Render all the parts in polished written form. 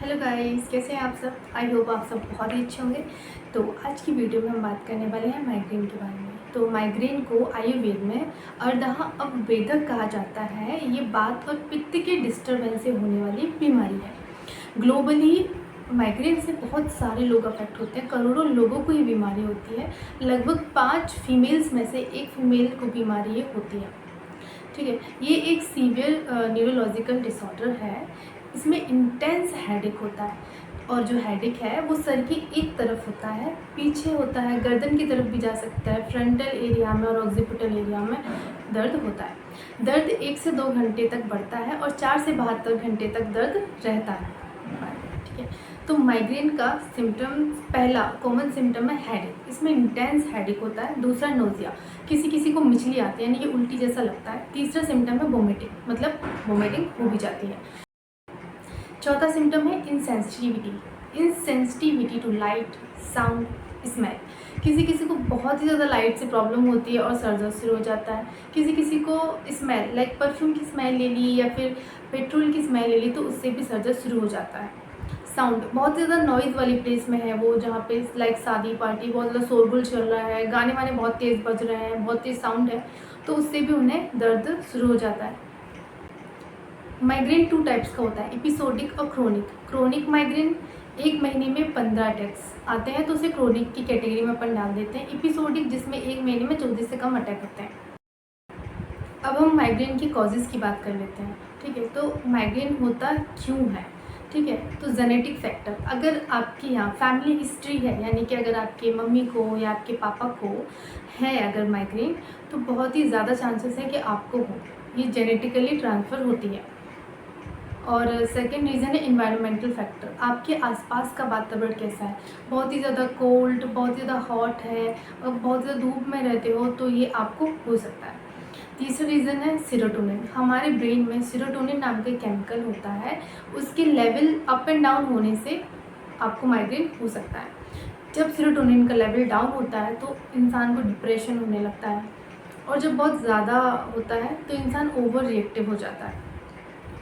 Hello guys, कैसे हैं आप सब। आई होप आप सब बहुत ही अच्छे होंगे। तो आज की वीडियो में हम बात करने वाले हैं माइग्रेन के बारे में। तो माइग्रेन को आयुर्वेद में अर्धः अपवेदक कहा जाता है। ये वात और पित्त के डिस्टर्बेंस से होने वाली बीमारी है। ग्लोबली माइग्रेन से बहुत सारे लोग अफेक्ट होते हैं, करोड़ों लोगों को ये बीमारी होती है। लगभग 5 फीमेल्स में से एक फीमेल को बीमारी ये होती है। ठीक है, ये एक सीवियर न्यूरोलॉजिकल डिसऑर्डर है। इसमें इंटेंस हेडेक होता है और जो हेडेक है वो सर की एक तरफ होता है, पीछे होता है, गर्दन की तरफ भी जा सकता है, फ्रंटल एरिया में और ऑक्सीपिटल एरिया में दर्द होता है। दर्द 1 से 2 घंटे तक बढ़ता है और 4 से 72 घंटे तक दर्द रहता है। ठीक है, तो माइग्रेन का सिम्टम, पहला कॉमन सिम्टम है हेडेक। इसमें इंटेंस हेडेक होता है। दूसरा नोजिया, किसी किसी को मिचली आती है, यानी कि उल्टी जैसा लगता है। तीसरा सिम्टम है वोमिटिंग, मतलब वोमिटिंग हो भी जाती है। चौथा सिम्टम है insensitivity to light, sound, smell. किसी किसी को बहुत ही ज़्यादा लाइट से प्रॉब्लम होती है और सर दर्द शुरू हो जाता है। किसी किसी को स्मेल, लाइक परफ्यूम की स्मेल ले ली या फिर पेट्रोल की स्मेल ले ली तो उससे भी सर दर्द शुरू हो जाता है। साउंड, बहुत ज़्यादा नॉइज़ वाली प्लेस में है वो, जहाँ पे लाइक शादी पार्टी, बहुत ज़्यादा शोरगुल चल रहा है, गाने वाने बहुत तेज़ बज रहे हैं, बहुत तेज़ साउंड है, तो उससे भी उन्हें दर्द शुरू हो जाता है। माइग्रेन 2 टाइप्स का होता है, एपिसोडिक और क्रोनिक। क्रोनिक माइग्रेन 1 महीने में 15 अटैक्स आते हैं तो उसे क्रोनिक की कैटेगरी में अपन डाल देते हैं। एपिसोडिक जिसमें 1 महीने में 14 से कम अटैक होते हैं। अब हम माइग्रेन की कॉजेज़ की बात कर लेते हैं। ठीक है, तो माइग्रेन होता क्यों है। ठीक है, तो जेनेटिक फैक्टर, अगर आपके यहाँ फैमिली हिस्ट्री है, यानी कि अगर आपके मम्मी को या आपके पापा को है अगर माइग्रेन, तो बहुत ही ज़्यादा चांसेस है कि आपको हो। ये जेनेटिकली ट्रांसफ़र होती है। और सेकंड रीज़न है इन्वायरमेंटल फैक्टर, आपके आसपास का वातावरण कैसा है। बहुत ही ज़्यादा कोल्ड, बहुत ज़्यादा हॉट है और बहुत ज़्यादा धूप में रहते हो तो ये आपको हो सकता है। तीसरा रीज़न है सेरोटोनिन। हमारे ब्रेन में सेरोटोनिन नाम का केमिकल होता है, उसके लेवल अप एंड डाउन होने से आपको माइग्रेन हो सकता है। जब सेरोटोनिन का लेवल डाउन होता है तो इंसान को डिप्रेशन होने लगता है, और जब बहुत ज़्यादा होता है तो इंसान ओवर रिएक्टिव हो जाता है।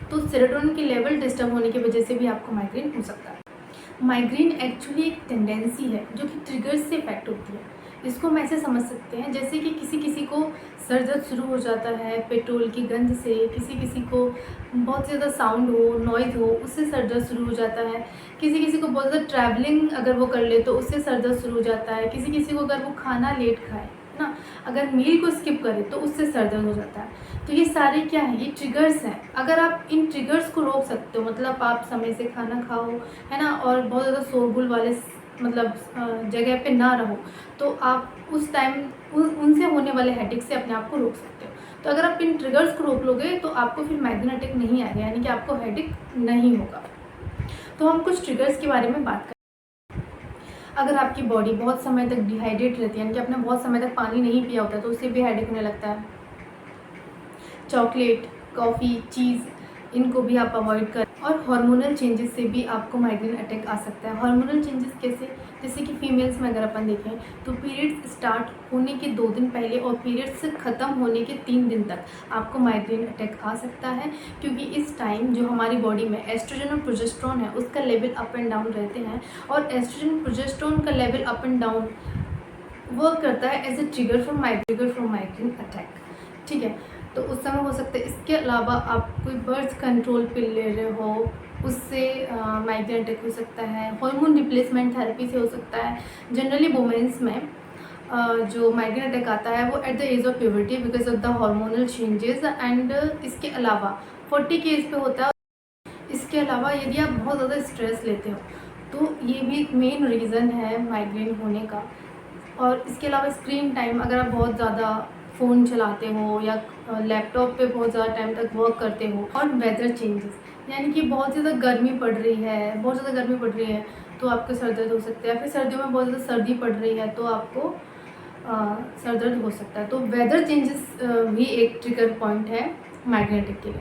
तो सेरोटोनिन के लेवल डिस्टर्ब होने की वजह से भी आपको माइग्रेन हो सकता है। माइग्रेन एक्चुअली एक टेंडेंसी है जो कि ट्रिगर्स से इफेक्ट होती है। इसको हम ऐसे समझ सकते हैं जैसे कि किसी किसी को सर दर्द शुरू हो जाता है पेट्रोल की गंध से, किसी किसी को बहुत ज़्यादा साउंड हो, नॉइज़ हो, उससे सर दर्द शुरू हो जाता है। किसी किसी को बहुत ज़्यादा ट्रैवलिंग अगर वो कर ले तो उससे सर दर्द शुरू हो जाता है। किसी किसी को अगर वो खाना लेट खाए, है ना, अगर मील को स्किप करे तो उससे सर दर्द हो जाता है। तो ये सारे क्या है, ये ट्रिगर्स हैं। अगर आप इन ट्रिगर्स को रोक सकते हो, मतलब आप समय से खाना खाओ, है ना, और बहुत ज़्यादा शोरगुल वाले मतलब जगह पे ना रहो, तो आप उस टाइम उनसे होने वाले हेडेक से अपने आप को रोक सकते हो। तो अगर आप इन ट्रिगर्स को रोक लोगे तो आपको फिर माइग्रेन अटैक नहीं आएगा, यानी कि आपको हेडेक नहीं होगा। तो हम कुछ ट्रिगर्स के बारे में बात करें। अगर आपकी बॉडी बहुत समय तक डिहाइड्रेट रहती है, यानी कि आपने बहुत समय तक पानी नहीं पिया होता, तो उससे भी हेडेक होने लगता है। चॉकलेट, कॉफ़ी, चीज़, इनको भी आप अवॉइड करें। और हार्मोनल चेंजेस से भी आपको माइग्रेन अटैक आ सकता है। हार्मोनल चेंजेस कैसे, जैसे कि फीमेल्स में अगर अपन देखें तो पीरियड्स स्टार्ट होने के 2 दिन पहले और पीरियड्स ख़त्म होने के 3 दिन तक आपको माइग्रेन अटैक आ सकता है, क्योंकि इस टाइम जो हमारी बॉडी में एस्ट्रोजन और प्रोजेस्टेरोन है उसका लेवल अप एंड डाउन रहते हैं, और एस्ट्रोजन प्रोजेस्टेरोन का level up and down work करता है as a trigger for migraine attack. ठीक है, तो उस समय हो सकता है। इसके अलावा आप कोई बर्थ कंट्रोल पिल ले रहे हो, उससे माइग्रेन अटैक हो सकता है। हार्मोन रिप्लेसमेंट थेरेपी से हो सकता है। जनरली वुमेन्स में जो माइग्रेन अटैक आता है वो at the age of puberty because of the hormonal changes, and इसके अलावा 40 के एज पे होता है। इसके अलावा यदि आप बहुत ज़्यादा स्ट्रेस लेते हो तो ये भी एक मेन रीज़न है माइग्रेन होने का। और इसके अलावा स्क्रीन टाइम, अगर आप बहुत ज़्यादा फ़ोन चलाते हो या लैपटॉप पे बहुत ज़्यादा टाइम तक वर्क करते हो, और वेदर चेंजेस, यानी कि बहुत ज़्यादा गर्मी पड़ रही है, बहुत ज़्यादा गर्मी पड़ रही है तो आपको सर दर्द हो सकता है, फिर सर्दियों में बहुत ज़्यादा सर्दी पड़ रही है तो आपको सर दर्द हो सकता है। तो वेदर चेंजेस भी एक ट्रिगर पॉइंट है माइग्रेन अटैक के लिए।